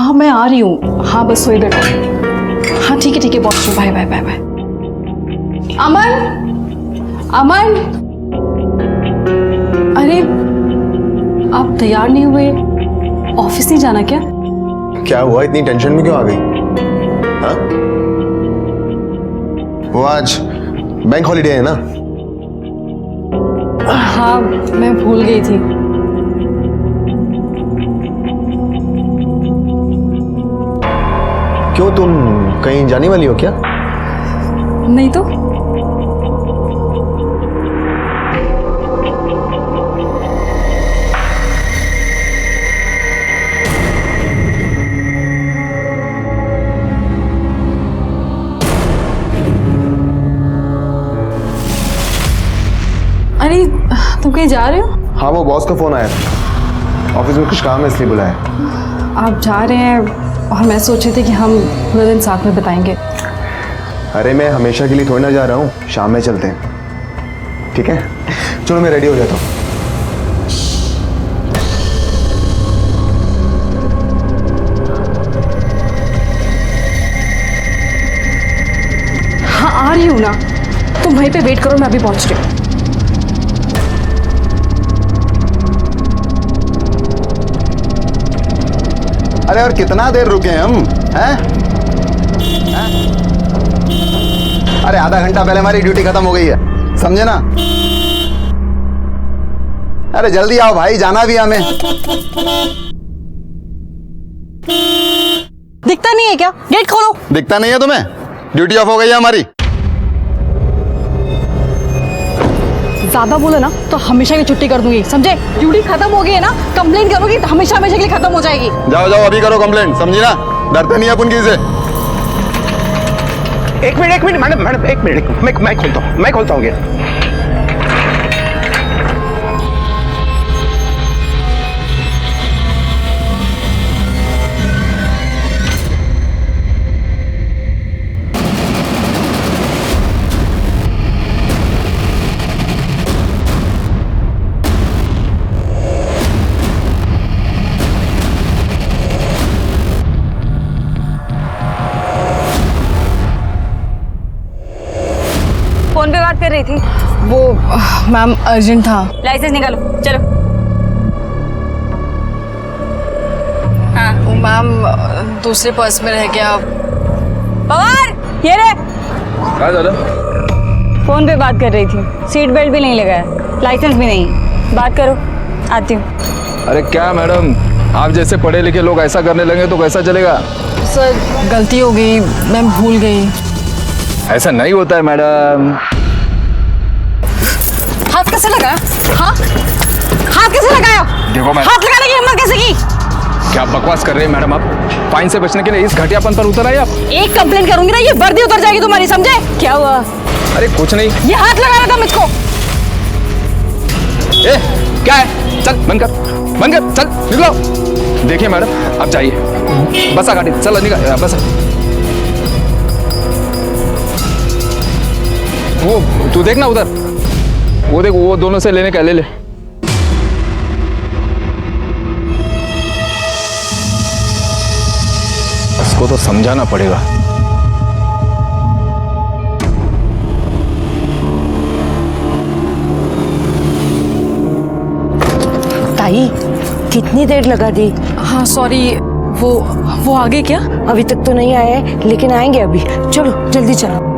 हाँ मैं आ रही हूँ, हाँ बस वही बैठो। हाँ ठीक है पहुँच रही हूँ, बाय बाय बाय बाय। अमन अमन, अरे आप तैयार नहीं हुए, ऑफिस नहीं जाना क्या? क्या हुआ, इतनी टेंशन में क्यों आ गई? हाँ, वो आज बैंक हॉलिडे है ना? हाँ मैं भूल गई थी। क्यों, तुम कहीं जाने वाली हो क्या? नहीं तो। अरे तुम कहीं जा रहे हो? हाँ, वो बॉस का फोन आया, ऑफिस में कुछ काम है इसलिए बुलाया। आप जा रहे हैं और मैं सोच रही थी कि हम पूरा दिन साथ में बिताएंगे। अरे मैं हमेशा के लिए थोड़ी ना जा रहा हूँ, शाम में चलते हैं, ठीक है? चलो मैं रेडी हो जाता हूँ। हाँ आ रही हूँ ना, तुम वहीं पे वेट करो, मैं अभी पहुंच रही हूँ। अरे और कितना देर रुके हम हैं? अरे आधा घंटा पहले हमारी ड्यूटी खत्म हो गई है, समझे ना? अरे जल्दी आओ भाई, जाना भी हमें। दिखता नहीं है क्या? गेट खोलो। दिखता नहीं है तुम्हें? ड्यूटी ऑफ हो गई है हमारी। ज्यादा बोले ना तो हमेशा की छुट्टी कर दूंगी, समझे? ड्यूटी खत्म हो गई है ना, कंप्लेन करोगी तो हमेशा हमेशा के लिए खत्म हो जाएगी। जाओ जाओ अभी करो कंप्लेंट, समझी ना? डरते नहीं अपन किसी से। एक मिनट मैडम एक मिनट, मैं खोलता हूँ गेट। फोन पे बात कर रही थी। वो मैम अर्जेंट था। लाइसेंस निकालो, चलो। हाँ वो मैम दूसरे पर्स में रह गया। पवार, ये रे। हाँ दादा। फोन पे बात कर रही थी, सीट बेल्ट भी नहीं लगाया, लाइसेंस भी नहीं। बात करो, आती हूँ। अरे क्या मैडम, आप जैसे पढ़े लिखे लोग ऐसा करने लगे तो कैसा चलेगा? सर गलती हो गई, मैं भूल गई। ऐसा नहीं होता है मैडम। हाथ कैसे लगाया? हाँ हाथ कैसे लगाया? देखो मैडम, हाथ लगाने की हिम्मत कैसे की? क्या बकवास कर रहे हैं मैडम आप? फाइन से बचने के लिए इस घटियापन पर उतर आए आप? एक कंप्लेन करूंगी ना, ये वर्दी उतर जाएगी तुम्हारी, समझे? क्या हुआ? अरे कुछ नहीं। ये हाथ लगा रहा था मुझको। ए, क्या है? चल बंद कर, चल निकलो। देखिए मैडम, आप जाइए, बसा गाड़ी, चल निकल, बस। वो तू देखना उधर, वो देख, वो दोनों से लेने का ले ले। इसको तो समझाना पड़ेगा। ताई, कितनी देर लगा दी? हाँ सॉरी, वो आगे क्या? अभी तक तो नहीं आए हैं, लेकिन आएंगे अभी। चलो जल्दी चलो।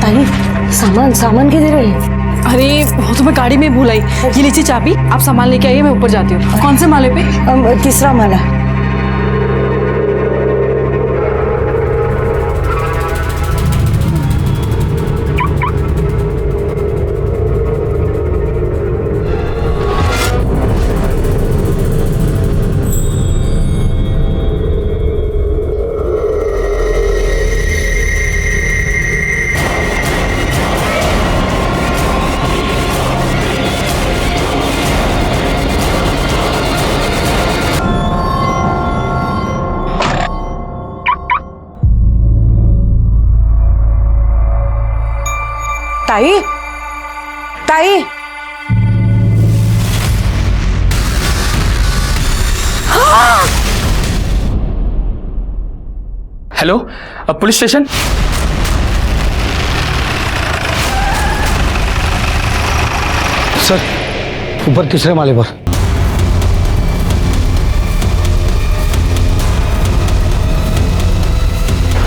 ताई, सामान किधर है? अरे वो तो मैं गाड़ी में भूल आई। ये लीजिए चाबी, आप सामान लेके आइए, मैं ऊपर जाती हूँ। कौन से माले पे? तीसरा माला। ताई ताई हेलो, अब पुलिस स्टेशन। सर ऊपर तीसरे माले पर।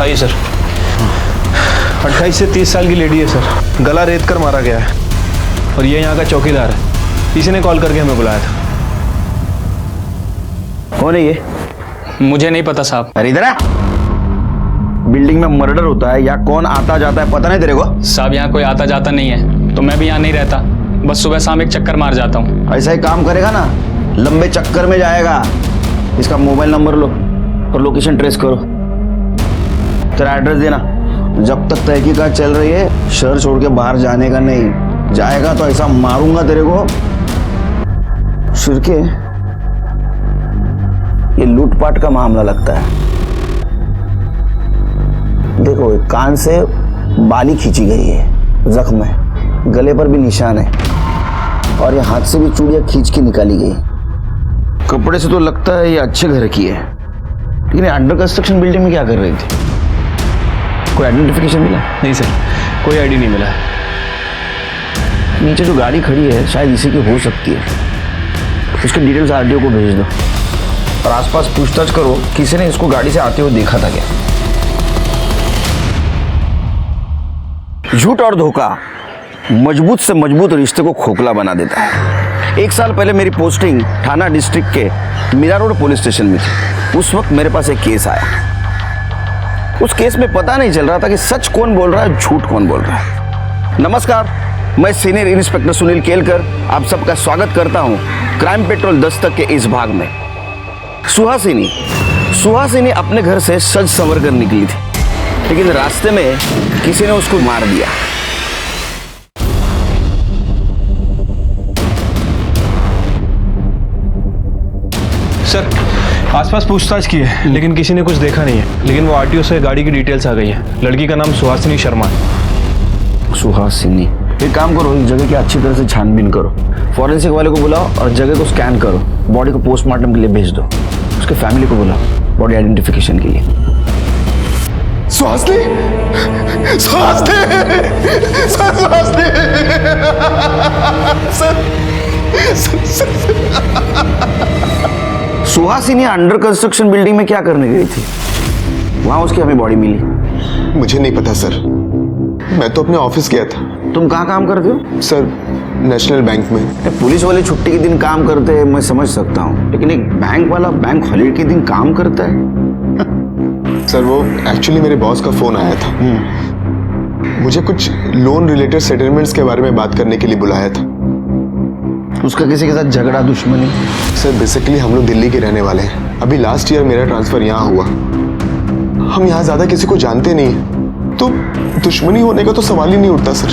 आइए सर। 28 से 30 साल की लेडी है सर, गला रेत कर मारा गया है और ये यहाँ का चौकीदार है। किसी ने कॉल करके हमें बुलाया था। कौन है ये? मुझे नहीं पता साहब। अरे इधर आ। बिल्डिंग में मर्डर होता है या कौन आता जाता है पता नहीं तेरे को? साहब यहाँ कोई आता जाता नहीं है, तो मैं भी यहाँ नहीं रहता, बस सुबह शाम एक चक्कर मार जाता हूँ। ऐसा ही काम करेगा ना, लंबे चक्कर में जाएगा। इसका मोबाइल नंबर लो और लोकेशन ट्रेस करो। तेरा एड्रेस देना। जब तक तहकीकात चल रही है शहर छोड़ के बाहर जाने का नहीं। जाएगा तो ऐसा मारूंगा तेरे को। शिरके, ये लूटपाट का मामला लगता है। देखो कान से बाली खींची गई है, जख्म है, गले पर भी निशान है और ये हाथ से भी चूड़ियां खींच के निकाली गई। कपड़े से तो लगता है ये अच्छे घर की है, लेकिन अंडर कंस्ट्रक्शन बिल्डिंग में क्या कर रही थी? कोई आइडेंटिफिकेशन मिला? नहीं सर, कोई आईडी नहीं मिला। नीचे जो गाड़ी खड़ी है शायद इसी की हो सकती है। उसके डिटेल्स आरटीओ को भेज दो और आसपास पूछताछ करो किसी ने इसको गाड़ी से आते हुए देखा था क्या। झूठ और धोखा मजबूत से मजबूत रिश्ते को खोखला बना देता है। 1 साल पहले मेरी पोस्टिंग थाना डिस्ट्रिक्ट के मीरा रोड पुलिस स्टेशन में थी। उस वक्त मेरे पास एक केस आया। उस केस में पता नहीं चल रहा था कि सच कौन बोल रहा है, झूठ कौन बोल रहा है। नमस्कार, मैं सीनियर इंस्पेक्टर सुनील केलकर आप सबका स्वागत करता हूं क्राइम पेट्रोल दस्तक के इस भाग में। सुहासिनी अपने घर से सज संवर कर निकली थी, लेकिन रास्ते में किसी ने उसको मार दिया। सर आसपास पूछताछ की है लेकिन किसी ने कुछ देखा नहीं है, लेकिन वो आरटीओ से गाड़ी की डिटेल्स आ गई है। लड़की का नाम सुहासिनी शर्मा है। सुहासिनी, एक काम करो, इस जगह की अच्छी तरह से छानबीन करो, फॉरेंसिक वाले को बुलाओ और जगह को स्कैन करो, बॉडी को पोस्टमार्टम के लिए भेज दो, उसके फैमिली को बुलाओ बॉडी आइडेंटिफिकेशन के लिए। सुहासिनी अंडर कंस्ट्रक्शन बिल्डिंग में क्या करने गई थी? वहां उसकी हमें बॉडी मिली। मुझे नहीं पता सर, मैं तो अपने ऑफिस गया था। तुम कहाँ काम करते हो? सर नेशनल बैंक में। पुलिस वाले छुट्टी के दिन काम करते हैं मैं समझ सकता हूँ, लेकिन एक बैंक वाला बैंक हॉलीडे के दिन काम करता है? सर वो एक्चुअली मेरे बॉस का फोन आया था। मुझे कुछ लोन रिलेटेड सेटलमेंट्स के बारे में बात करने के लिए बुलाया था। उसका किसी के साथ झगड़ा दुश्मनी? सर बेसिकली हम लोग दिल्ली के रहने वाले हैं। अभी लास्ट ईयर मेरा ट्रांसफर यहाँ हुआ। हम यहाँ ज्यादा किसी को जानते नहीं, तो दुश्मनी होने का तो सवाल ही नहीं उठता सर।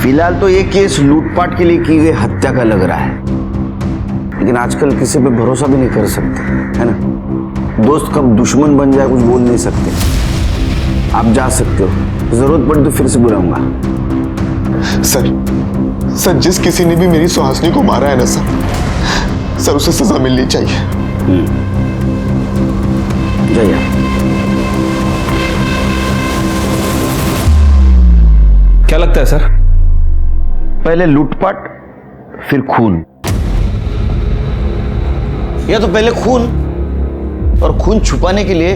फिलहाल तो ये केस लूटपाट के लिए की गई हत्या का लग रहा है, लेकिन आजकल किसी पे भरोसा भी नहीं कर सकते, है ना? दोस्त कब दुश्मन बन जाए कुछ बोल नहीं सकते। आप जा सकते हो, जरूरत पड़ी तो फिर से बुलाऊंगा। सर जिस किसी ने भी मेरी सुहासिनी को मारा है ना सर उसे सजा मिलनी चाहिए। जाइए। क्या लगता है सर? पहले लूटपाट फिर खून, या तो पहले खून और खून छुपाने के लिए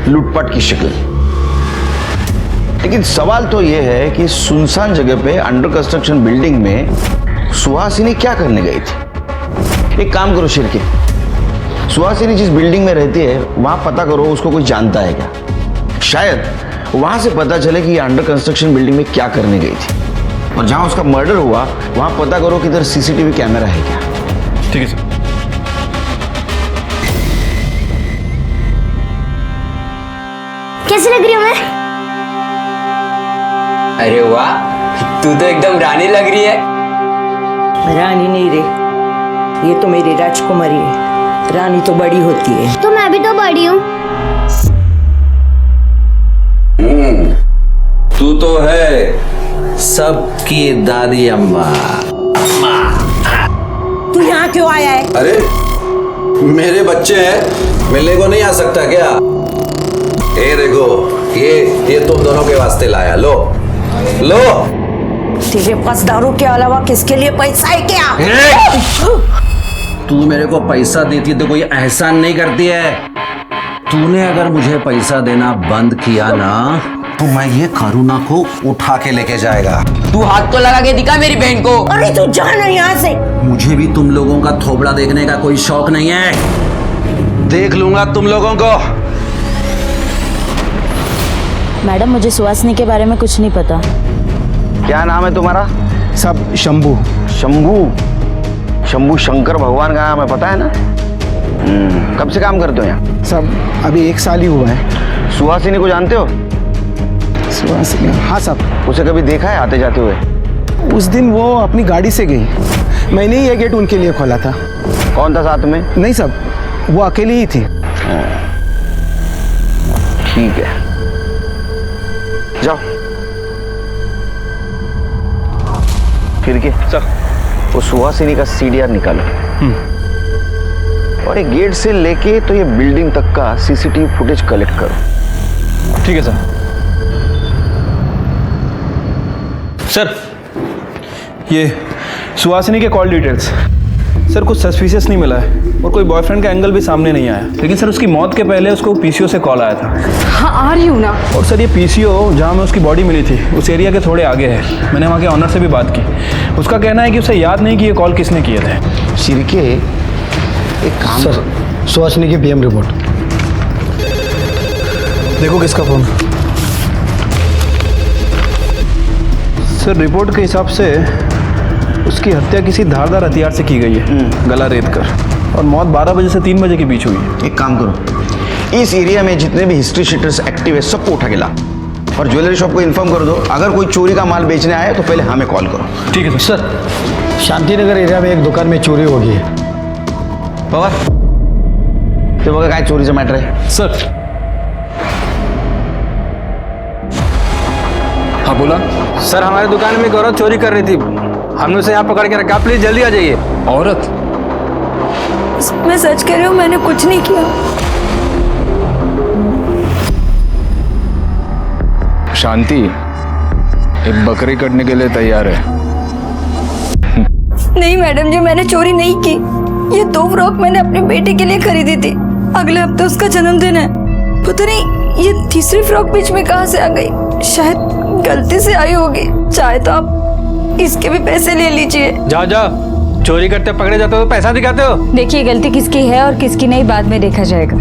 लूटपाट की शक्ल। लेकिन सवाल तो यह है कि सुनसान जगह पे अंडर कंस्ट्रक्शन बिल्डिंग में सुहासिनी क्या करने गई थी? एक काम करो शिरके, सुहासिनी जिस बिल्डिंग में रहती है वहां पता करो उसको कोई जानता है क्या। शायद वहां से पता चले कि ये अंडर कंस्ट्रक्शन बिल्डिंग में क्या करने गई थी, और जहां उसका मर्डर हुआ वहां पता करो कि इधर सीसीटीवी कैमरा है क्या। ठीक है सर। कैसी लग रही हूँ मैं? अरे वाह, तू तो एकदम रानी लग रही है। रानी नहीं रे, ये तो मेरी राजकुमारी है। रानी तो बड़ी होती है। तो मैं भी तो बड़ी हूँ। तू तो है सबकी दादी अम्मा। तू यहाँ क्यों आया है? अरे मेरे बच्चे हैं, मिलने को नहीं आ सकता क्या? ये देखो, ये तुम दोनों के वास्ते लाया, लो लो। तेरे पास दारू के अलावा किसके लिए पैसा है क्या? तू मेरे को पैसा देती तो कोई एहसान नहीं करती है। तूने अगर मुझे पैसा देना बंद किया ना तो मैं ये करुणा को उठा के लेके जाएगा। तू हाथ तो लगा के दिखा मेरी बहन को। अरे तू जा ना यहाँ से। मुझे भी तुम लोगों का थोबड़ा देखने का कोई शौक नहीं है। देख लूंगा तुम लोगों को। मैडम, मुझे सुहासिनी के बारे में कुछ नहीं पता। क्या नाम है तुम्हारा? सब शंभू। शंभू? शंभू शंकर भगवान का नाम है, पता है ना? कब से काम करते हो यहाँ? सब अभी 1 साल ही हुआ है। सुहासिनी को जानते हो? सुहासिनी? हाँ साहब। उसे कभी देखा है आते जाते हुए? उस दिन वो अपनी गाड़ी से गई, मैंने ही ये गेट उनके लिए खोला था। कौन था साथ में? नहीं साहब, वो अकेली ही थी। ठीक है, जाओ। फिर के सर, वो सुहासिनी का सीडीआर निकालो और ये गेट से लेके तो ये बिल्डिंग तक का सीसीटीवी फुटेज कलेक्ट करो। ठीक है सर। सर, ये सुहासिनी के कॉल डिटेल्स सर, कुछ सस्पिशियस नहीं मिला है और कोई बॉयफ्रेंड का एंगल भी सामने नहीं आया। लेकिन सर, उसकी मौत के पहले उसको पीसीओ से कॉल आया था। हाँ, आ रही हूँ ना। और सर, ये पीसीओ जहाँ में उसकी बॉडी मिली थी उस एरिया के थोड़े आगे है। मैंने वहाँ के ऑनर से भी बात की। उसका कहना है कि उसे याद नहीं कि ये कॉल किसने किए थे। सिरके, एक काम सर, सुहासिनी की पीएम रिपोर्ट देखो किसका फोन। सर, रिपोर्ट के हिसाब से उसकी हत्या किसी धारदार हथियार से की गई है, गला रेत कर, और मौत 12 बजे से 3 बजे के बीच हुई है। एक काम करो, इस एरिया में जितने भी हिस्ट्री शीटर्स एक्टिव है सबको उठा के ला और ज्वेलरी शॉप को इन्फॉर्म कर दो। अगर कोई चोरी का माल बेचने आए तो पहले हमें कॉल करो। ठीक है सर। सर, शांतिनगर एरिया में एक दुकान में चोरी हो गई है। बाबा, ते बघा काय चोरीचं मॅटर आहे? सर, हाँ बोला। सर, हमारे दुकान में एक औरत चोरी कर रही थी, हमने उसे यहाँ पकड़ के रखा। प्लीज जल्दी आ जाइए। औरत? मैं सच कह रही हूँ, मैंने कुछ नहीं किया। शांति एक बकरी कटने के लिए तैयार है। नहीं मैडम जी, मैंने चोरी नहीं की। ये 2 फ्रॉक मैंने अपने बेटे के लिए खरीदी थी। अगले हफ्ते उसका जन्मदिन है। पता नहीं ये तीसरी फ्रॉक बीच में कहाँ से आ गई। शायद गलती से आई होगी। चाहे तो आप इसके भी पैसे ले लीजिए। जाओ जाओ, चोरी करते पकड़े जाते हो तो पैसा दिखाते हो। देखिए, गलती किसकी है और किसकी नहीं बाद में देखा जाएगा,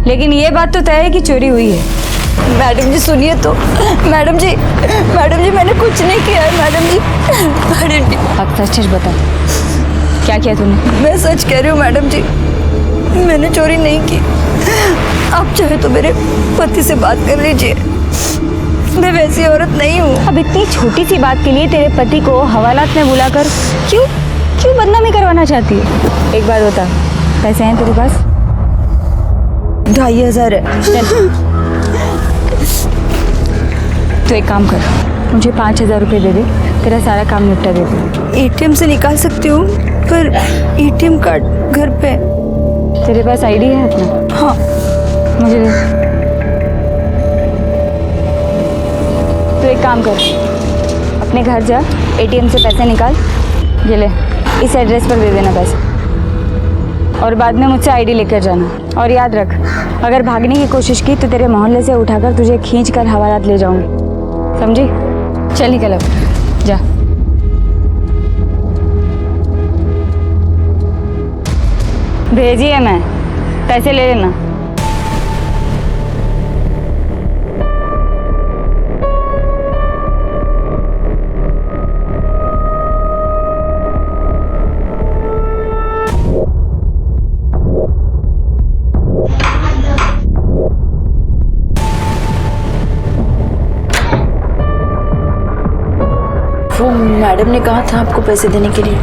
लेकिन ये बात तो तय है कि चोरी हुई है। मैडम जी सुनिए तो। मैडम जी मैंने कुछ नहीं किया है। मैडम जी आप सच बता, क्या किया तूने? मैं सच कह रही हूँ मैडम जी, मैंने चोरी नहीं की। आप चाहे तो मेरे पति से बात कर लीजिए, मैं वैसी औरत नहीं हूँ। अब इतनी छोटी सी बात के लिए तेरे पति को हवालात में बुलाकर क्यों बदनामी करवाना चाहती है? एक बात बता, पैसे हैं तेरे पास? 2500 है। चल, तो एक काम कर, मुझे 5000 रुपये दे दे, तेरा सारा काम निपटा दे दे। ATM से निकाल सकती हूँ, पर ATM कार्ड घर पे। तेरे पास आईडी है अपना? हाँ, मुझे दे। तो एक काम कर, अपने घर जा, ATM से पैसे निकाल, ये ले, इस एड्रेस पर दे देना पैसे, और बाद में मुझसे आईडी लेकर जाना। और याद रख, अगर भागने की कोशिश की तो तेरे मोहल्ले से उठाकर तुझे खींच कर हवालात ले जाऊंगी, समझी? चल निकल अब, जा। भेजिए, मैं पैसे ले लेना। वो मैडम ने कहा था आपको पैसे देने के लिए।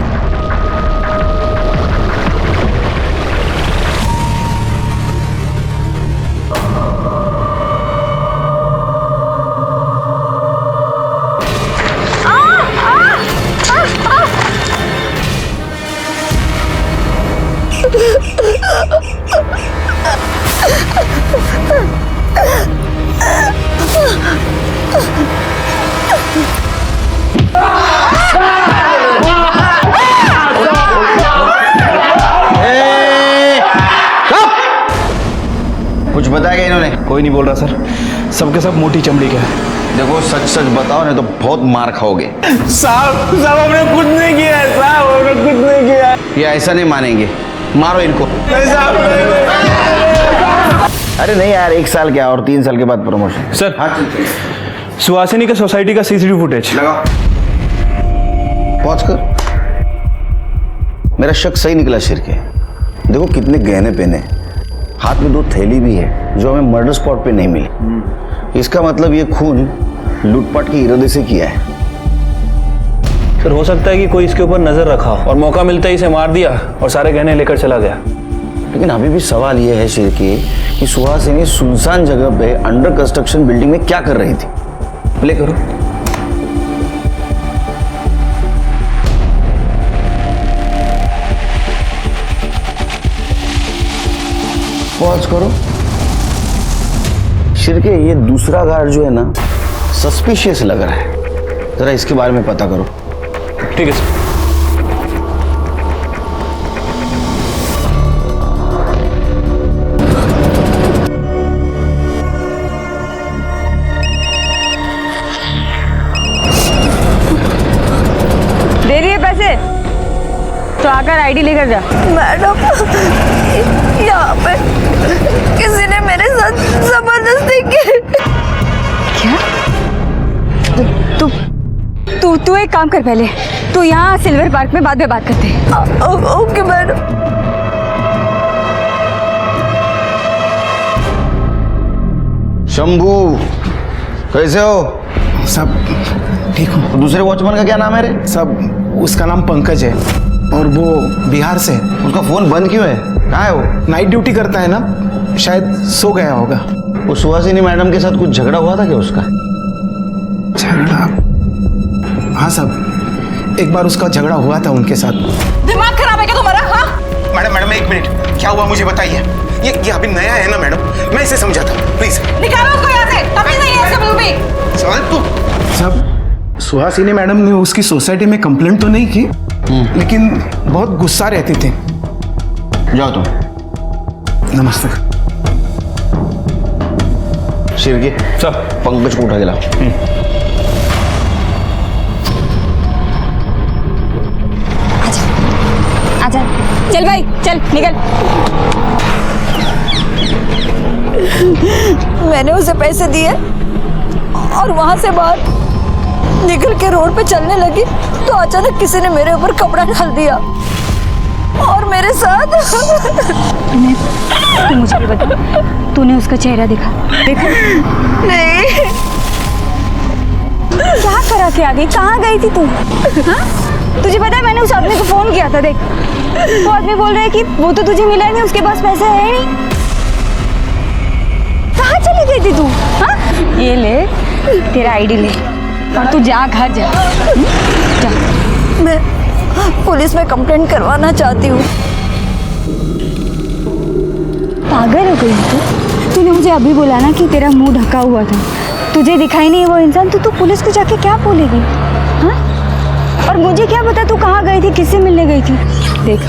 कुछ बताया क्या इन्होंने? कोई नहीं बोल रहा सर, सबके सब मोटी चमड़ी के हैं। देखो सच सच बताओ नहीं तो बहुत मार खाओगे। साहब हमने कुछ नहीं किया है साहब, हमने कुछ नहीं किया है। ये ऐसा नहीं मानेंगे, मारो इनको। अरे नहीं यार, 1 साल क्या और 3 साल के बाद प्रमोशन। सर हाँ ठीक है, सुहासिनी के सोसाइटी का सीसीटीवी फुटेज लगाओ। पहुंच कर। मेरा शक सही निकला शिर के। देखो कितने गहने पहने, हाथ में 2 थैली भी है जो हमें मर्डर स्पॉट पे नहीं मिली। इसका मतलब ये खून लूटपाट के इरादे से किया है। सर हो सकता है कि कोई इसके ऊपर नजर रखा हो और मौका मिलता ही इसे मार दिया और सारे गहने लेकर चला गया। लेकिन अभी भी सवाल ये है शिर के कि सुहासिनी सुनसान जगह पे अंडर कंस्ट्रक्शन बिल्डिंग में क्या कर रही थी। प्ले करो। पॉज करो। शिर के ये दूसरा गार्ड जो है ना, सस्पिशियस लग रहा है, जरा इसके बारे में पता करो। ठीक है सर। दे रही है पैसे तो आकर आईडी लेकर जा। मैडम, यहाँ पे किसी ने मेरे साथ जबरदस्ती की। क्या? तू एक काम कर, पहले तू यहाँ सिल्वर पार्क में बाद में बात करते हैं। Okay madam. शंभू कैसे हो? सब ठीक हूँ। दूसरे वॉचमैन का क्या नाम है रे? सब उसका नाम पंकज है और वो बिहार से है। उसका फोन बंद क्यों है? कहाँ है वो? नाइट ड्यूटी करता है ना, शायद सो गया होगा। वो सुहासिनी मैडम के साथ कुछ झगड़ा हुआ था क्या उसका? झगड़ा? हाँ साहब, एक बार उसका झगड़ा हुआ था उनके साथ। दिमाग खराब है क्या तुम्हारा? हाँ मैडम 1 मिनट, क्या हुआ मुझे बताइए। ये अभी नया है ना मैडम, मैं इसे समझाता हूँ, प्लीज। निकालो उसको यहाँ से, अभी नहीं है इसका बिल्कुल भी। सब सुहासिनी मैडम ने उसकी सोसाइटी में कंप्लेंट तो नहीं की, लेकिन बहुत गुस्सा रहते थे। जाओ तुम। नमस्ते। शिरके सब पंकज को उठा के लाओ। आजा, चल भाई चल निकल। मैंने उसे पैसे दिए और वहां से बाहर निकल के रोड पे चलने लगी तो अचानक किसी ने मेरे ऊपर कपड़ा डाल दिया और मेरे साथ। तू मुझे भी बता, तूने उसका चेहरा देखा? नहीं। क्या करा के आ गई? कहाँ गई थी तू? हाँ? तुझे पता है मैंने उस आदमी को फोन किया था, देख वो आदमी बोल रहा है कि वो तो तुझे मिला नहीं, उसके पास पैसे है नहीं। कहाँ चली गई थी तू? हाँ? ये ले तेरा आईडी ले और तू जा घर जा। जा। मैं पुलिस में कंप्लेंट करवाना चाहती हूँ। पागल हो गई तू? तूने मुझे अभी बोला ना कि तेरा मुंह ढका हुआ था, तुझे दिखाई नहीं वो इंसान, तो तू पुलिस को जाके क्या बोलेगी? हाँ? और मुझे क्या पता तू कहाँ गई थी, किससे मिलने गई थी? देख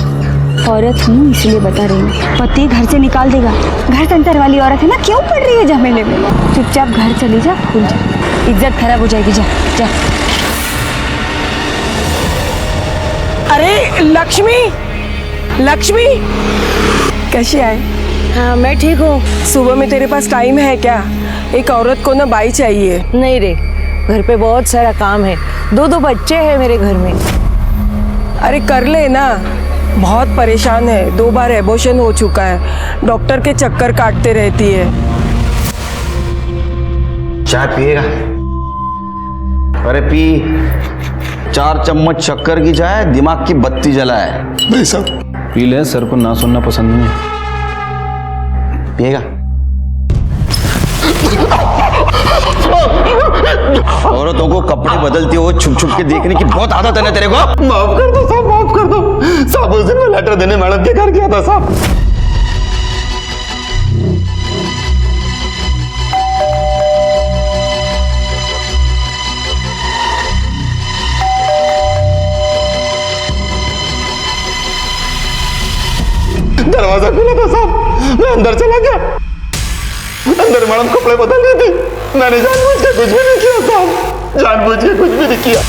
औरत हूँ इसलिए बता रही हूँ, पति घर से निकाल देगा। घर तंत्र वाली औरत है ना, क्यों पड़ रही है झमेले में? चुपचाप घर चली जा, भूल जा, इज्जत खराब हो जाएगी। जा जा। अरे लक्ष्मी, लक्ष्मी कैसी है? हाँ मैं ठीक हूँ। सुबह में तेरे पास टाइम है क्या? एक औरत को ना बाई चाहिए। नहीं रे, घर पे बहुत सारा काम है, 2 बच्चे हैं मेरे घर में। अरे कर ले ना, बहुत परेशान है, 2 बार एबॉर्शन हो चुका है, डॉक्टर के चक्कर काटते रहती है। चाय पिएगा? अरे पी। 4 चम्मच शक्कर की चाय दिमाग की बत्ती जलाए। नहीं साहब। पी ले, सर को ना सुनना पसंद नहीं है। पिएगा? औरतों को कपड़े बदलते हुए छुप छुप के देखने की बहुत आदत है ना तेरे को? माफ कर दो साहब, माफ कर कर दो साहब। उस दिन मैं लेटर देने मैडम के घर गया था साहब। दरवाजा खुला था साहब, मैं अंदर चला गया। अंदर मैडम कपड़े बदल रही थी। मैंने जानबूझ के कुछ भी नहीं किया साहब, जानबूझ के कुछ भी नहीं किया।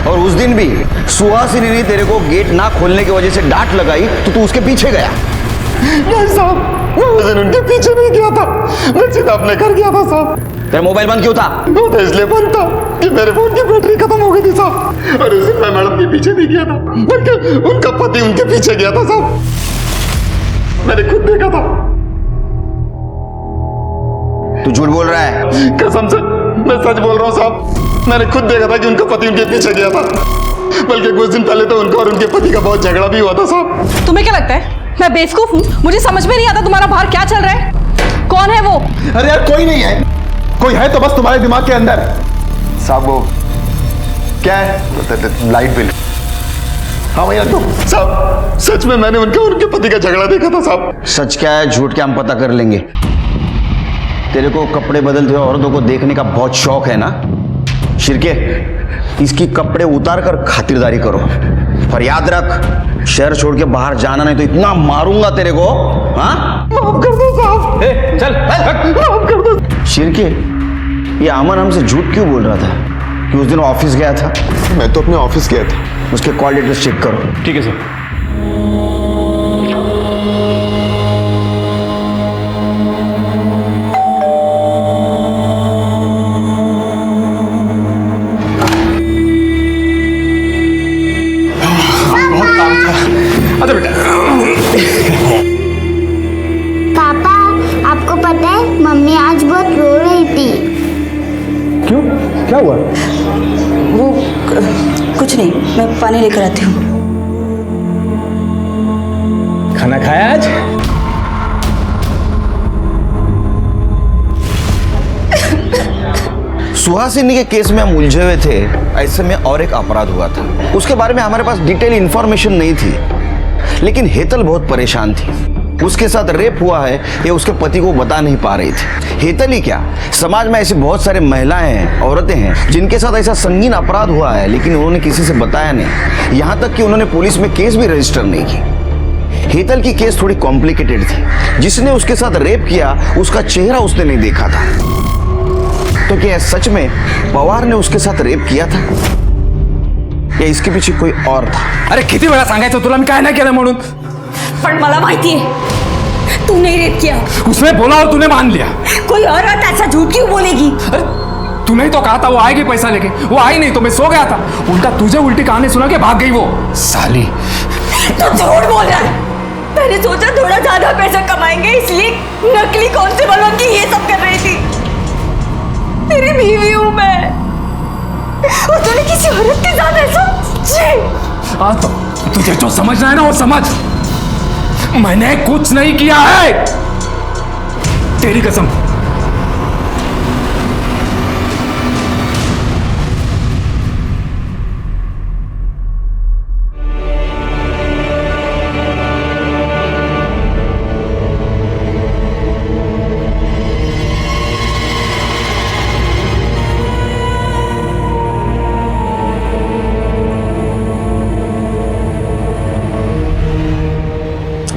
और उस दिन भी सुहासिनी ने तेरे को गेट ना खोलने की वजह से डांट लगाई तो तू उसके पीछे गया। नहीं साहब, मैं उस दिन उनके पीछे नहीं गया था, मैं सीधा अपने घर गया था साहब। तेरा मोबाइल बंद क्यों था? वो तो इसलिए बंद था कि मेरे फोन की बैटरी खत्म हो गई थी साहब। और उस दिन मैं मैडम के पीछे नहीं गया था, बल्कि उनका पति उनके पीछे गया था साहब। मैंने खुद देखा था। तू झूठ बोल रहा है? कसम से मैं सच बोल रहा हूँ साहब। मैंने खुद देखा था कि उनका पति उनके पीछे गया था, बल्कि कुछ दिन पहले तो उनका और उनके पति का बहुत झगड़ा भी हुआ था साहब। तुम्हें क्या लगता है मैं बेवकूफ हूँ? मुझे समझ में नहीं आता तुम्हारा बाहर क्या चल रहा है। कौन है वो? अरे यार कोई नहीं है, कोई है तो बस तुम्हारे दिमाग के अंदर। साहब वो क्या है? Light bill. हाँ भैया तो साहब सच में मैंने उनका और उनके पति का झगड़ा देखा था साहब। सच क्या है झूठ क्या हम पता कर लेंगे। तेरे को कपड़े बदलते हुए औरतों को देखने का बहुत शौक है ना? शिरके, इसकी कपड़े उतार कर खातिरदारी करो, पर याद रख शहर छोड़ के बाहर जाना नहीं तो इतना मारूंगा तेरे को। हाँ माफ कर दो साहब। चल माफ कर दो। शिरके, ये अमन हमसे झूठ क्यों बोल रहा था कि उस दिन ऑफिस गया था? मैं तो अपने ऑफिस गया था। उसके कॉल डिटेल्स चेक करो। ठीक है सर। अच्छा बेटा। पापा आपको पता है मम्मी आज बहुत रो रही थी। क्यों, क्या हुआ? वो कुछ नहीं, मैं पानी लेकर आती हूँ। खाना खाया आज? सुहासिनी के केस में हम उलझे हुए थे, ऐसे में और एक अपराध हुआ था। उसके बारे में हमारे पास डिटेल इंफॉर्मेशन नहीं थी, लेकिन हेतल बहुत परेशान थी। उसके साथ रेप हुआ है ये उसके पति को बता नहीं पा रही थी। हेतल ही क्या, समाज में ऐसी बहुत सारे महिलाएं हैं, औरतें हैं जिनके साथ ऐसा संगीन अपराध हुआ है, लेकिन उन्होंने किसी से बताया नहीं। यहाँ तक कि उन्होंने पुलिस में केस भी रजिस्टर नहीं की। हेतल की केस थोड़ी कॉम्प्लिकेटेड थी। जिसने उसके साथ रेप किया उसका चेहरा उसने नहीं देखा था। तो क्या सच में पवार ने उसके साथ रेप किया था या इसके पीछे कोई और था? अरे किती वेळा सांगायचं तुला मी काय नाही केलं म्हणून? पण मला माहिती है तूने रेप किया। उसने बोला और तूने मान लिया। कोई और ऐसा झूठ क्यों बोलेगी? अरे तूने ही तो कहा था वो आएगी पैसा लेके, वो आई नहीं तो मैं सो गया था। उल्टा तुझे उल्टी कहानी सुना के भाग गई वो साली। तो झूठ बोल रहा है। मैंने सोचा थोड़ा ज्यादा पैसा कमाएंगे इसलिए नकली कांस्टेबल बन के ये सब कर रही थी। तेरी बीवी हूं मैं और तूने किसी औरत के साथ ऐसा? जी हाँ तो तुझे जो समझना है ना वो समझ। मैंने कुछ नहीं किया है, तेरी कसम।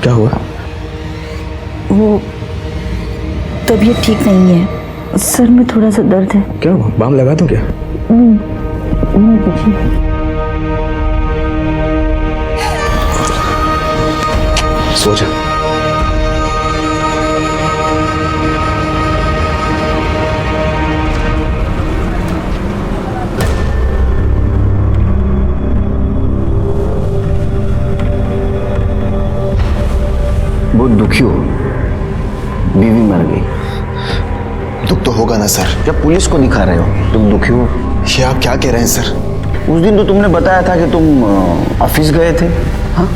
क्या हुआ? वो तबीयत ठीक नहीं है, सर में थोड़ा सा दर्द है। क्या हुआ? बाम लगा दूं क्या? नहीं कुछ नहीं। सो जा। बहुत दुखी हो, बीवी मर गई। दुख तो होगा ना सर। जब पुलिस को दिखा रहे हो तुम दुखी हो? ये आप क्या कह रहे हैं सर? उस दिन तो तुमने बताया था कि तुम ऑफिस गए थे। हाँ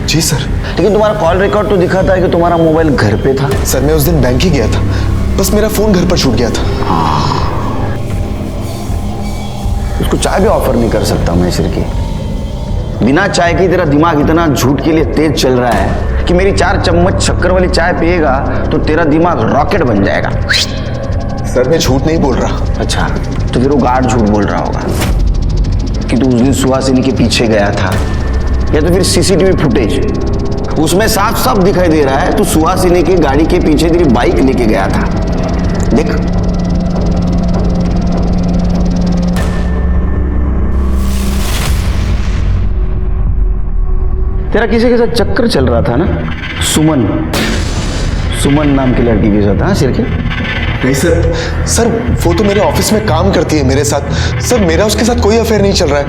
जी सर। लेकिन तुम्हारा कॉल रिकॉर्ड तो दिखाता है कि तुम्हारा मोबाइल घर पे था। सर मैं उस दिन बैंक ही गया था, बस मेरा फोन घर पर छूट गया था। उसको चाय भी ऑफर नहीं कर सकता मैं सिरके। बिना चाय के तेरा दिमाग इतना झूठ के लिए तेज चल रहा है कि मेरी 4 चम्मच शक्कर वाली चाय पिएगा तो तेरा दिमाग रॉकेट बन जाएगा। सर मैं झूठ नहीं बोल रहा। अच्छा, तो फिर वो गार्ड झूठ बोल रहा होगा कि तू उस दिन सुहासिनी के पीछे गया था, या तो फिर सीसीटीवी फुटेज उसमें साफ साफ दिखाई दे रहा है तू सुहासिनी की गाड़ी के पीछे तेरी बाइक लेके गया था। देख, तेरा किसी के साथ चक्कर चल रहा था ना, सुमन नाम की लड़की के साथ। हाँ सिरके? नहीं सर, सर वो तो मेरे ऑफिस में काम करती है मेरे साथ। सर मेरा उसके साथ कोई अफेयर नहीं चल रहा है,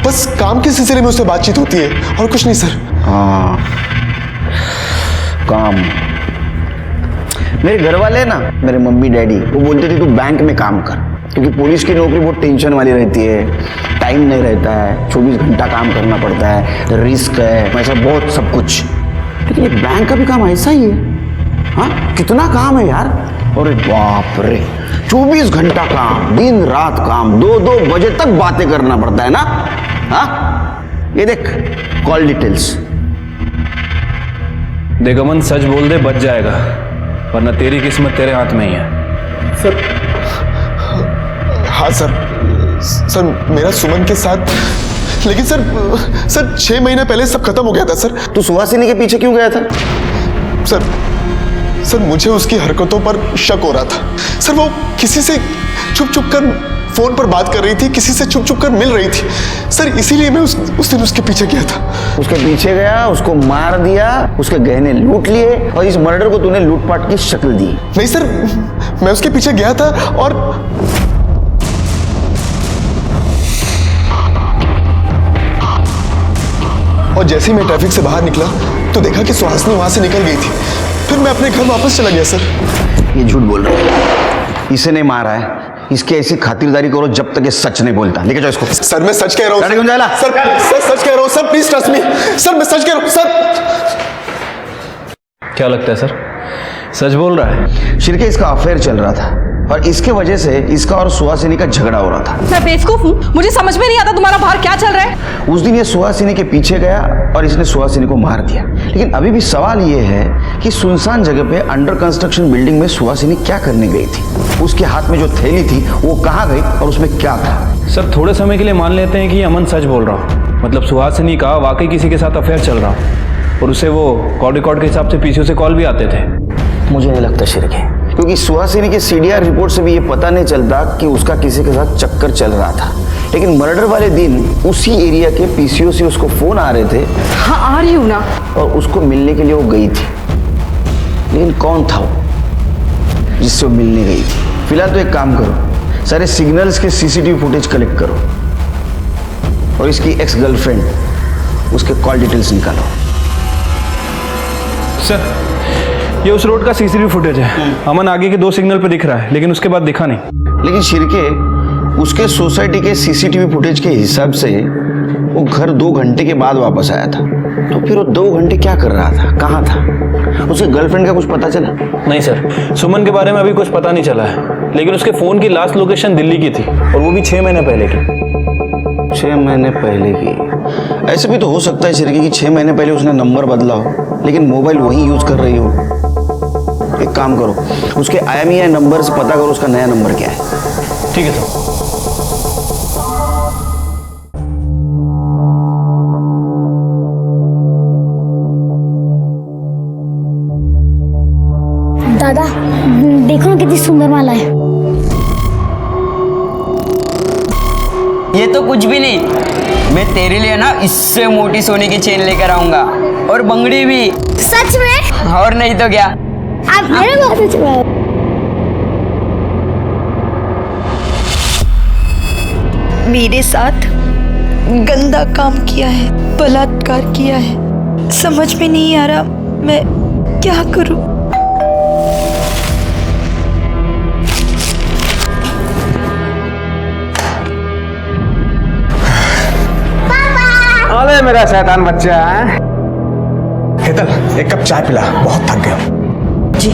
बस काम के सिलसिले में उससे बातचीत होती है और कुछ नहीं सर। हाँ, काम। मेरे घर वाले ना, मेरे मम्मी डैडी, वो बोलते थे तू बैंक में काम कर, क्योंकि पुलिस की नौकरी बहुत टेंशन वाली रहती है, टाइम नहीं रहता है, 24 घंटा काम करना पड़ता है, रिस्क है, ऐसा बहुत सब कुछ। लेकिन ये बैंक का भी काम ऐसा ही है। हाँ, कितना काम है यार। अरे बाप रे, 24 घंटा काम, दिन रात काम, 2-2 बजे तक बातें करना पड़ता है ना। हाँ, ये देख कॉल डिटेल्स। देख अमन, सच बोल दे बच जाएगा, वरना तेरी किस्मत तेरे हाथ में ही है। सर हाँ सर मेरा सुमन के साथ, लेकिन सर 6 महीने पहले सब खत्म हो गया था सर। तू सुहासिनी के पीछे क्यों गया था? सर मुझे उसकी हरकतों पर शक हो रहा था। सर वो किसी से छुप कर फोन पर बात कर रही थी, किसी से छुप कर मिल रही थी सर, इसीलिए मैं उस दिन उसके पीछे गया था। उसके पीछे गया, उसको मार दिया, उसके गहने लूट लिए और इस मर्डर को तूने लूटपाट की शक्ल दी। नहीं सर, मैं उसके पीछे गया था और जैसे ही मैं ट्रैफिक से बाहर निकला तो देखा कि सुहासिनी वहां से निकल गई थी। फिर मैं अपने घर वापस चला गया सर। ये झूठ बोल रहा है, इसे नहीं मारा है, इसकी ऐसी खातिरदारी करो जब तक ये सच नहीं बोलता। लेके जाओ इसको। सर मैं सच कह रहा हूँ। सर सच कह रहा हूँ sir, please trust me sir, मैं सच कह रहा हूँ सर। क्या लगता है सर, सच बोल रहा है? शिरके, इसका अफेयर चल रहा था और इसके वजह से इसका और सुहासिनी का झगड़ा हो रहा था। मैं बेवकूफ हूँ, मुझे समझ में नहीं आता तुम्हारा बाहर क्या चल रहा है। उस दिन ये सुहासिनी के पीछे गया और इसने सुहासिनी को मार दिया। लेकिन अभी भी सवाल ये है कि सुनसान जगह पे अंडर कंस्ट्रक्शन बिल्डिंग में सुहासिनी क्या करने गई थी? उसके हाथ में जो थैली थी वो कहाँ गई और उसमें क्या था? सर थोड़े समय के लिए मान लेते हैं कि अमन सच बोल रहा हूँ, मतलब सुहासिनी का वाकई किसी के साथ अफेयर चल रहा और उसे वो कॉल रिकॉर्ड के हिसाब से पीसीओ से कॉल भी आते थे। मुझे नहीं लगता शिरके, क्योंकि सुहासिनी के सीडीआर रिपोर्ट से भी ये पता नहीं चलता कि उसका किसी के साथ चक्कर चल रहा था। लेकिन मर्डर वाले दिन उसी एरिया के पीसीओ से उसको फोन आ रहे थे। हाँ आ रही हूँ ना। और उसको मिलने के लिए वो गई थी, लेकिन कौन था वो जिससे वो मिलने गई थी? फिलहाल तो एक काम करो, सारे सिग्नल्स के सीसीटीवी फुटेज कलेक्ट करो और इसकी एक्स गर्लफ्रेंड उसके कॉल डिटेल्स निकालो। सर ये उस रोड का सीसीटीवी फुटेज है। अमन आगे के 2 सिग्नल पे दिख रहा है, लेकिन उसके बाद दिखा नहीं। लेकिन शिरके, उसके सोसाइटी के सीसीटीवी फुटेज के हिसाब से वो घर 2 घंटे के बाद वापस आया था। तो फिर वो 2 घंटे क्या कर रहा था, कहाँ था? उसके गर्लफ्रेंड का कुछ पता चला? नहीं सर, सुमन के बारे में अभी कुछ पता नहीं चला है, लेकिन उसके फोन की लास्ट लोकेशन दिल्ली की थी और वो भी 6 महीने पहले की। 6 महीने पहले की? ऐसे भी तो हो सकता है शिरके कि 6 महीने पहले उसने नंबर बदला हो, लेकिन मोबाइल वही यूज कर रही हो। एक काम करो, उसके IMEI नंबर से पता करो उसका नया नंबर क्या है। ठीक है सर। दादा देखो ना कितनी सुंदर माला है। ये तो कुछ भी नहीं, मैं तेरे लिए ना इससे मोटी सोने की चेन लेकर आऊंगा और बंगड़ी भी। सच में? और नहीं तो क्या। आप मेरे बात सच में? मेरे साथ गंदा काम किया है, बलात्कार किया है, समझ में नहीं आ रहा मैं क्या करूं। अरे मेरा शैतान बच्चा है। हेतल, एक कप चाय पिला, बहुत थक गया हूं। जी।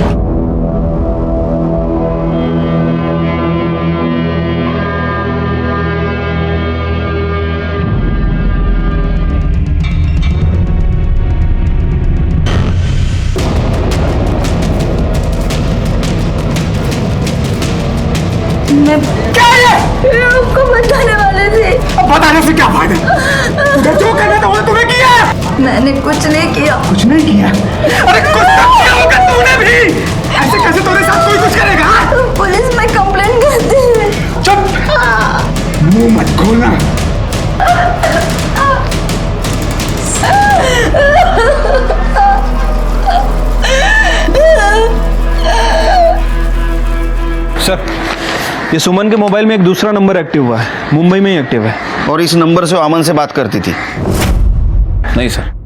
आपको बताने वाले थे। अब बताने से क्या फायदा? तुझे जो करना था वो तुम्हें किया। मैंने कुछ नहीं किया। कुछ नहीं किया? अरे कुछ तो किया होगा तूने भी। ऐसे कैसे तेरे साथ कोई कुछ करेगा? पुलिस में कंप्लेंट करती है। चुप, मुंह मत खोलना। सर, ये सुमन के मोबाइल में एक दूसरा नंबर एक्टिव हुआ है, मुंबई में ही एक्टिव है। और इस नंबर से वो अमन से बात करती थी? नहीं सर।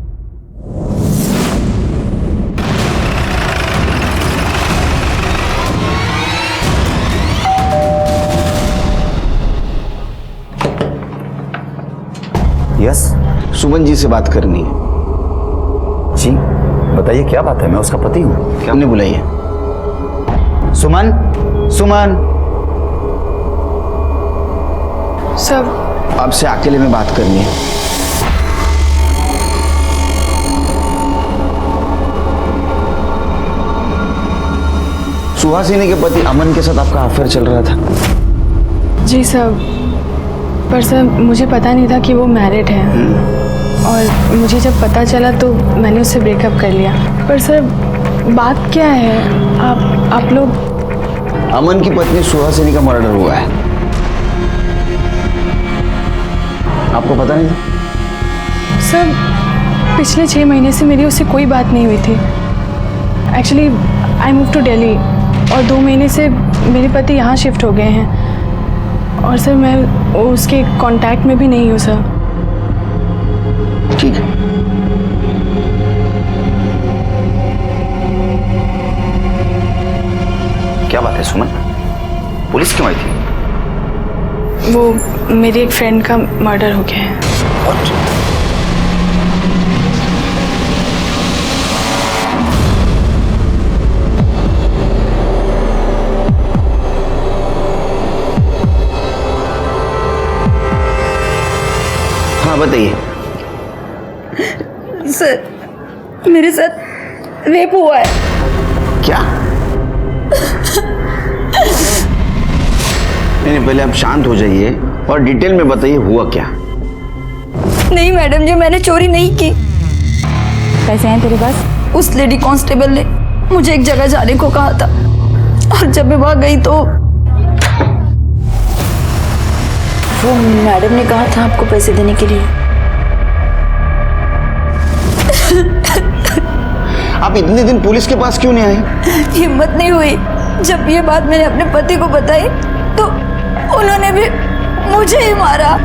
यस, सुमन जी से बात करनी है। जी बताइए, क्या बात है? मैं उसका पति हूँ। क्या हमने बुलाइए? सुमन, सुमन। सब आपसे अकेले में बात करनी है। सुहासिनी के पति अमन के साथ आपका अफेयर चल रहा था? जी सर, पर सर मुझे पता नहीं था कि वो मैरिड है, और मुझे जब पता चला तो मैंने उससे ब्रेकअप कर लिया। पर सर बात क्या है? आप लोग? अमन की पत्नी सुहासिनी का मर्डर हुआ है। आपको पता नहीं था? सर पिछले 6 महीने से मेरी उससे कोई बात नहीं हुई थी। Actually I move to Delhi, और 2 महीने से मेरे पति यहाँ शिफ्ट हो गए हैं, और सर मैं उसके कांटेक्ट में भी नहीं हूँ सर। ठीक है। क्या बात है सुमन? पुलिस क्यों आई थी? वो मेरी एक फ्रेंड का मर्डर हो गया है। हाँ बताइए। सर मेरे साथ रेप हुआ है। क्या? नहीं, पहले आप शांत हो जाइए और डिटेल में बताइए हुआ क्या। नहीं मैडम जी, मैंने चोरी नहीं की। पैसे हैं तेरे पास? उस लेडी कांस्टेबल ने मुझे एक जगह जाने को कहा था, और जब मैं वहां गई तो वो मैडम ने कहा था आपको पैसे देने के लिए। आप इतने दिन पुलिस के पास क्यों नहीं आए? हिम्मत नहीं हुई। जब ये बात मैंने अपने पति को बताई तो उन्होंने भी मुझे ही मारा।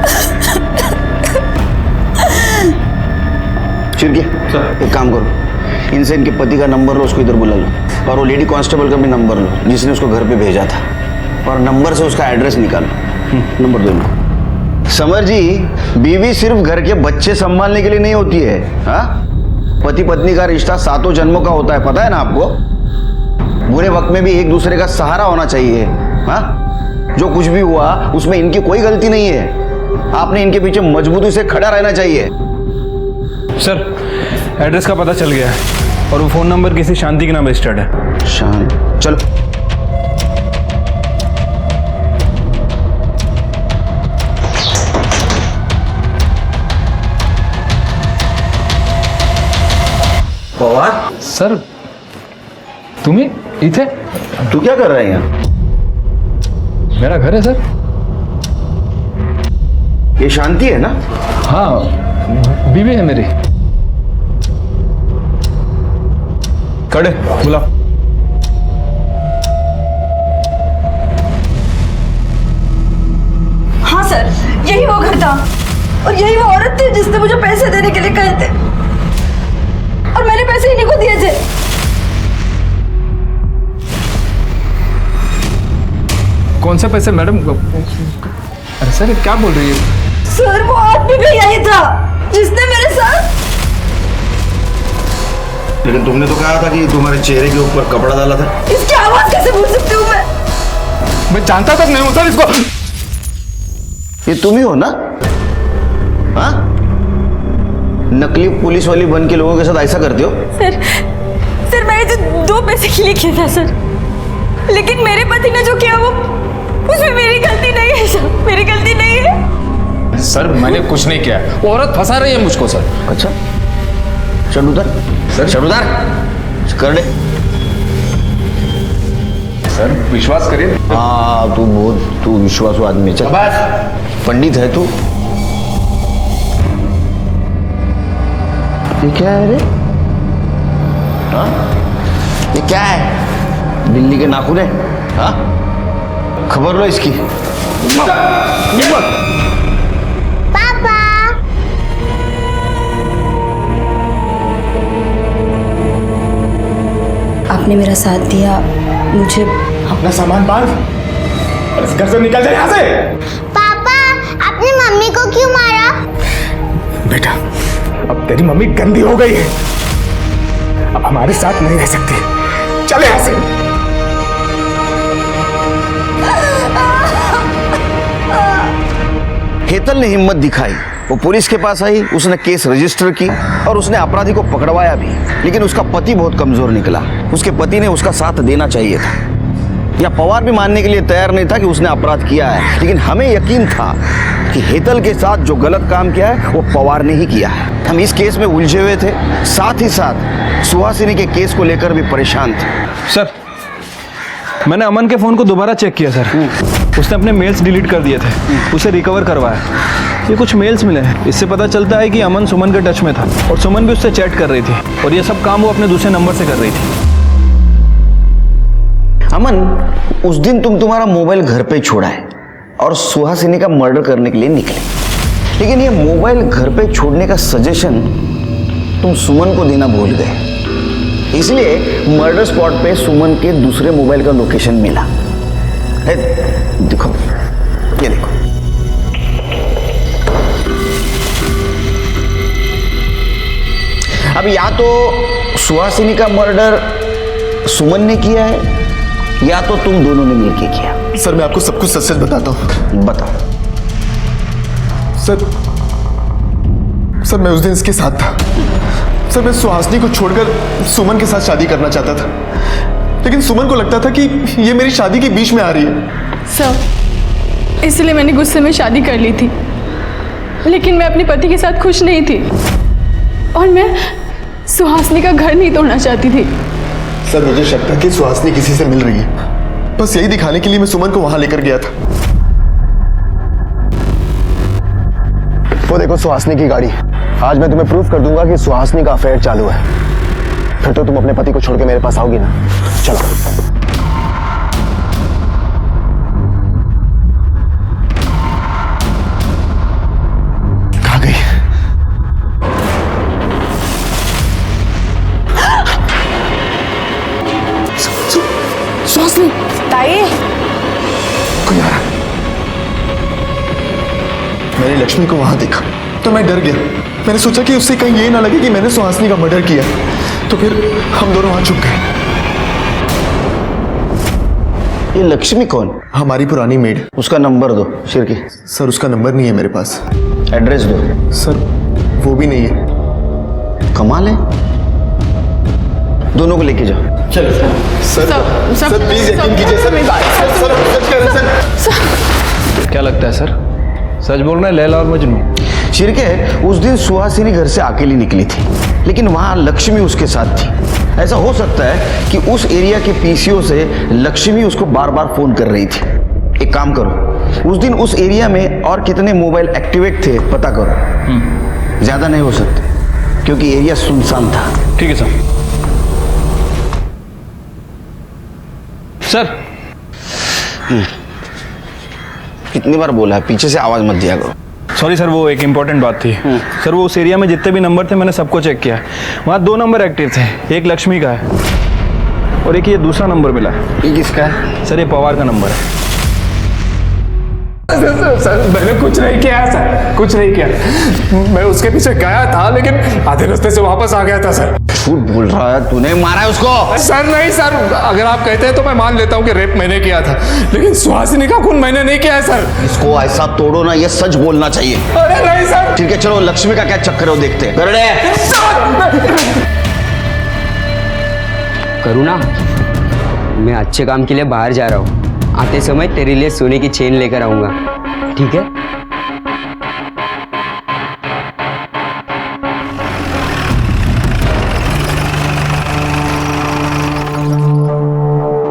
चिरके, एक काम करो, इनसे इनके पति का नंबर लो, उसको इधर बुला लो, और वो लेडी कांस्टेबल का भी नंबर लो जिसने उसको घर पे भेजा था, और नंबर से उसका एड्रेस निकालो। नंबर दो इनको। समर जी, बीवी सिर्फ घर के बच्चे संभालने के लिए नहीं होती है। हाँ, पति पत्नी का रिश्ता 7 जन्मों का होता है, पता है ना आपको? बुरे वक्त में भी एक दूसरे का सहारा होना चाहिए। हाँ, जो कुछ भी हुआ उसमें इनकी कोई गलती नहीं है। आपने इनके पीछे मजबूती से खड़ा रहना चाहिए। सर एड्रेस का पता चल गया है, और वो फ़ोन नंबर किसी शांति के नाम रजिस्टर्ड है। शांति? चलो। पवार सर, तुम्ही इथे? तू क्या कर रहा है यहाँ? मेरा घर है सर। ये शांति है ना? हाँ, बीवी है मेरी। खड़े, बुलाओ। हाँ सर, यही वो घर था, और यही वो औरत थी जिसने मुझे पैसे देने के लिए कहे थे, और मैंने पैसे इन्हीं को दिए थे। कौन से पैसे मैडम? अरे सर, क्या बोल रही है? सर वो आदमी भी यही था जिसने मेरे साथ लेकिन तुमने तो कहा था कि तुम्हारे चेहरे के ऊपर कपड़ा डाला था। इसकी आवाज कैसे भूल सकती हूँ मैं जानता तक नहीं हूँ सर इसको। ये तुम ही हो ना? हाँ, नकली पुलिस वाली बन के लोगों के साथ ऐसा करते हो? सर मैंने तो 2 पैसे के लिए किया था सर, लेकिन मेरे पति ने जो किया वो उसमें मेरी गलती नहीं है सर, मेरी गलती नहीं है। सर मैंने कुछ नहीं किया, वो औरत फंसा रही है मुझको सर। अच्छा, चल उधर। सर चल उधर, कर ले। सर विश्वास करिए। हाँ, तू विश्वासू आदमी। चल, पंडित है तू। ये क्या है रे? हाँ, ये क्या है? बिल्ली के नाखून है? हाँ, खबर लो इसकी। पापा, आपने मेरा साथ दिया, मुझे अपना सामान बांध और इस घर से निकल जा यहाँ से। पापा, आपने मम्मी को क्यों मारा? बेटा, अब तेरी मम्मी गंदी हो गई है, अब हमारे साथ नहीं रह सकती। चले यहाँ से। हेतल ने हिम्मत दिखाई, वो पुलिस के पास आई, उसने केस रजिस्टर की और उसने अपराधी को पकड़वाया भी। लेकिन उसका पति बहुत कमजोर निकला। उसके पति ने उसका साथ देना चाहिए था, या पवार भी मानने के लिए तैयार नहीं था कि उसने अपराध किया है। लेकिन हमें यकीन था कि हेतल के साथ जो गलत काम किया है वो पवार ने ही किया है। हम इस केस में उलझे हुए थे, साथ ही साथ सुहासिनी के केस को लेकर भी परेशान थे। सर, मैंने अमन के फ़ोन को दोबारा चेक किया सर। उसने अपने मेल्स डिलीट कर दिए थे, उसे रिकवर करवाया। ये कुछ मेल्स मिले हैं, इससे पता चलता है कि अमन सुमन के टच में था और सुमन भी उससे चैट कर रही थी, और ये सब काम वो अपने दूसरे नंबर से कर रही थी। अमन, उस दिन तुम्हारा मोबाइल घर पे छोड़ा है और सुहासिनी का मर्डर करने के लिए निकले। लेकिन ये मोबाइल घर पे छोड़ने का सजेशन तुम सुमन को देना भूल गए, इसलिए मर्डर स्पॉट पे सुमन के दूसरे मोबाइल का लोकेशन मिला। देखो, ये देखो। अब या तो सुहासिनी का मर्डर सुमन ने किया है, या तो तुम दोनों ने मिलकर किया। सर मैं आपको सब कुछ सच सच बताता हूँ। बताओ। सर मैं उस दिन इसके साथ था। सर मैं सुहासिनी को छोड़कर सुमन के साथ शादी करना चाहता था, लेकिन सुमन को लगता था कि ये मेरी शादी के बीच में आ रही है। सर, इसलिए मैंने गुस्से में शादी कर ली थी, लेकिन मैं अपने पति के साथ खुश नहीं थी और मैं सुहासिनी का घर नहीं तोड़ना चाहती थी। सर मुझे शक था कि सुहासिनी किसी से मिल रही है, बस यही दिखाने के लिए मैं सुमन को वहां लेकर गया था। वो देखो सुहासिनी की गाड़ी। आज मैं तुम्हें प्रूफ कर दूंगा कि सुहासिनी का अफेयर चालू है, फिर तो तुम अपने पति को छोड़ के मेरे पास आओगी ना। चलो। कहाँ गई? सुहासिनी। ताई, कोई आ रहा। मैंने लक्ष्मी को वहां देखा तो मैं डर गया। मैंने सोचा कि उससे कहीं ये ना लगे कि मैंने सुहासिनी का मर्डर किया, तो फिर हम दोनों वहां छुप गए। ये लक्ष्मी कौन? हमारी पुरानी मेड। उसका नंबर दो शिरकी। सर उसका नंबर नहीं है मेरे पास। एड्रेस दो। सर वो भी नहीं है। कमाल है, दोनों को लेके जाओ। चलो सर प्लीज यकीन कीजिए सर। सर सच कह रहे हैं सर। क्या लगता है सर, सच बोल रहे हैं लैला और मजनू? शिरके, उस दिन सुहासिनी घर से अकेली निकली थी, लेकिन वहां लक्ष्मी उसके साथ थी। ऐसा हो सकता है कि उस एरिया के पीसीओ से लक्ष्मी उसको बार बार फोन कर रही थी। एक काम करो, उस दिन उस एरिया में और कितने मोबाइल एक्टिवेट थे पता करो। ज्यादा नहीं हो सकते क्योंकि एरिया सुनसान था। ठीक है सर। सर, कितनी बार बोला है पीछे से आवाज मत दिया करो। सॉरी सर, वो एक इम्पॉर्टेंट बात थी। सर वो उस एरिया में जितने भी नंबर थे मैंने सबको चेक किया, वहाँ 2 नंबर एक्टिव थे। एक लक्ष्मी का है और एक ये दूसरा नंबर मिला है। ये किसका है? सर ये पवार का नंबर है। सर मैंने कुछ नहीं किया सर, कुछ नहीं किया। मैं उसके पीछे गया था लेकिन आधे रास्ते से वापस आ गया था सर। झूठ बोल रहा है, तूने मारा है उसको? सर नहीं सर, अगर आप कहते हैं तो मैं मान लेता हूँ कि रेप मैंने किया था, लेकिन सुहासिनी का खून मैंने नहीं किया है सर। इसको ऐसा तोड़ो ना, ये सच बोलना चाहिए। अरे नहीं सर। ठीक है चलो, लक्ष्मी का क्या चक्कर है वो देखते हैं। करुणा, मैं अच्छे काम के लिए बाहर जा रहा हूँ, आते समय तेरे लिए सोने की चेन लेकर आऊंगा, ठीक है?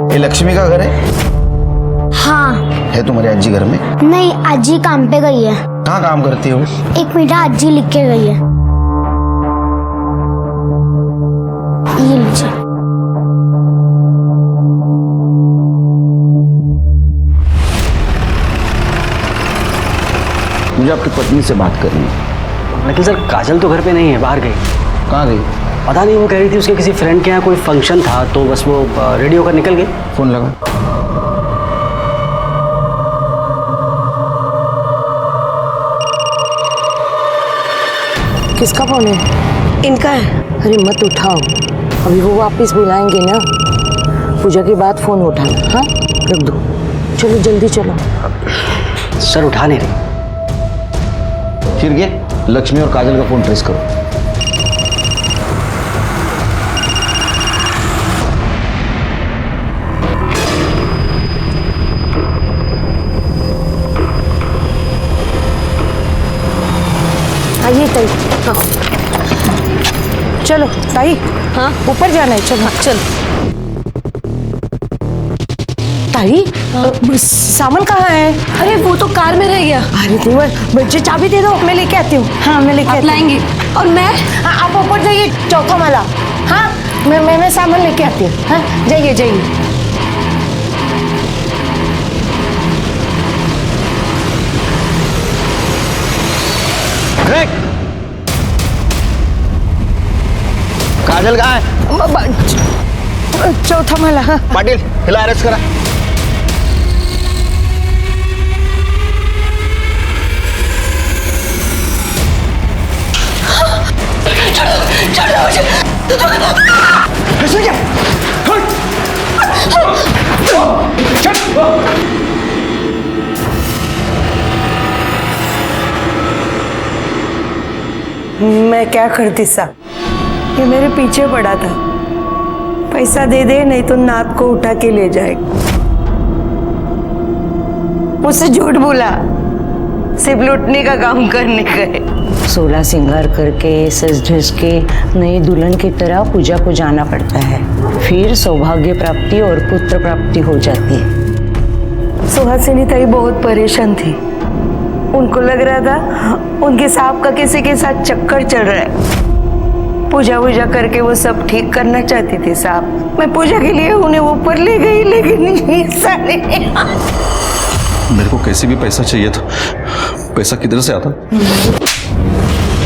ये लक्ष्मी का घर है? हाँ। है तुम्हारी अज्जी घर में? नहीं, अज्जी काम पे गई है। कहाँ काम करती है वो? एक मीठा अज्जी लिख के गई है। ये लीजिए। मुझे आपकी पत्नी से बात करनी है। लेकिन सर काजल तो घर पे नहीं है, बाहर गई। कहाँ गई? पता नहीं, वो कह रही थी उसके किसी फ्रेंड के यहाँ कोई फंक्शन था, तो बस वो रेडी होकर निकल गई। फोन लगा। किसका फोन है? इनका है। अरे मत उठाओ, अभी वो वापस बुलाएंगे ना। पूजा के बाद फोन उठाना। हाँ, रख दो। चलो जल्दी चलो। सर उठा नहीं रही। फिर गया लक्ष्मी और काजल का फोन ट्रेस करो। आइए ताई। हाँ। चलो ताई। हाँ, ऊपर जाना है। चलो। हाँ, चलो। ताई, सामान कहाँ है? अरे वो तो कार में रह गया। अरे देवर, मुझे चाबी दे दो, मैं लेके आती हूँ। हाँ, मैं लेके आती हूँ। लाएंगे। और मैं? हाँ, आप ऊपर जाइए, चौथा माला। हाँ, मैं सामान लेके आती हूँ। हाँ, जाइए जाइए। काजल कहाँ है? चौथा माला। हाँ। पाटिल, हिला अरेस्ट करा। मैं क्या करती साहब, ये मेरे पीछे पड़ा था। पैसा दे दे, नहीं तो नात को उठा के ले जाएगा। मुझसे झूठ बोला, सिर्फ लूटने का काम करने गए। 16 श्रृंगार करके सज धज के नई दुल्हन की तरह पूजा को जाना पड़ता है, फिर सौभाग्य प्राप्ति और पुत्र प्राप्ति हो जाती है। सुहासिनी ताई बहुत परेशान थी। उनको लग रहा था उनके सांप का किसी के साथ चक्कर चल रहा है। पूजा वूजा करके वो सब ठीक करना चाहती थी साहब। मैं पूजा के लिए उन्हें ऊपर ले गई, लेकिन मेरे को कैसे भी पैसा चाहिए था। पैसा किधर से आता?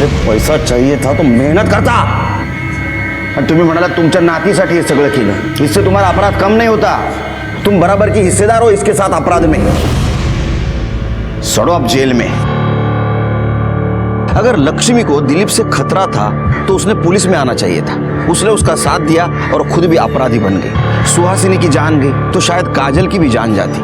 पैसा चाहिए था तो मेहनत करता। आणि तुम्ही म्हणाला तुमच्या नातीसाठी हे सगळं केलं। इससे तुम्हारा अपराध कम नहीं होता। तुम बराबर की हिस्सेदार हो इसके साथ अपराध में। सड़ो अब जेल में। अगर लक्ष्मी को दिलीप से खतरा था तो उसने पुलिस में आना चाहिए था। उसने उसका साथ दिया और खुद भी अपराधी बन गई। सुहासिनी की जान गई तो शायद काजल की भी जान जाती।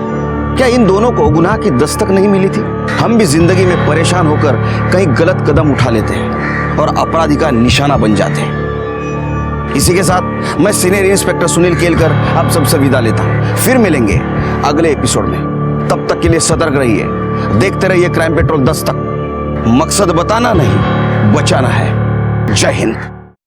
क्या इन दोनों को गुनाह की दस्तक नहीं मिली थी? हम भी जिंदगी में परेशान होकर कहीं गलत कदम उठा लेते हैं और अपराधी का निशाना बन जाते हैं। इसी के साथ मैं सीनियर इंस्पेक्टर सुनील केलकर आप सबसे विदा लेता हूं। फिर मिलेंगे अगले एपिसोड में। तब तक के लिए सतर्क रहिए, देखते रहिए क्राइम पेट्रोल दस्तक। मकसद बताना नहीं, बचाना है। जय हिंद।